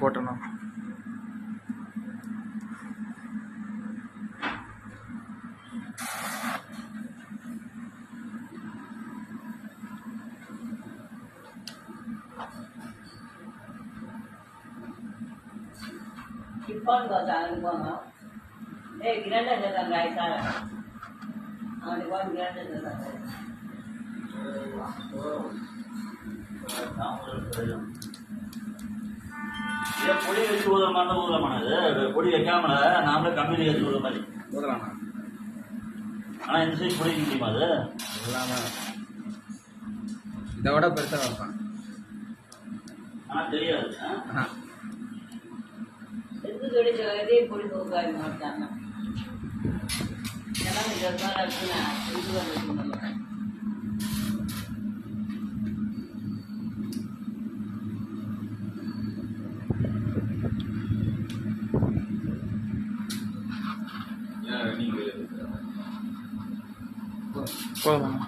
போட்டணும். Ipon ko sa ano ko, no? Ginanda na lang guys, sana. Di ba, ginanda na lang. பொடி வச்சு ஊதுற மாதிரி தான் ஊதலாமானது, பொடி வைக்காமல நாமளே கம்பெனி வச்சு ஊதுற மாதிரி ஊதலாமா? ஆனால் இந்த சைஸ் பொடி முடியுமா அது எல்லாமே இதை விட பெருசாக வைப்பான். ஆனால் தெரியாது. எது கிடைச்சதே பொடி போக்காய் மாட்டாங்க. எல்லாம் இதெல்லாம் இருக்குன்னா இது வந்து போதும்.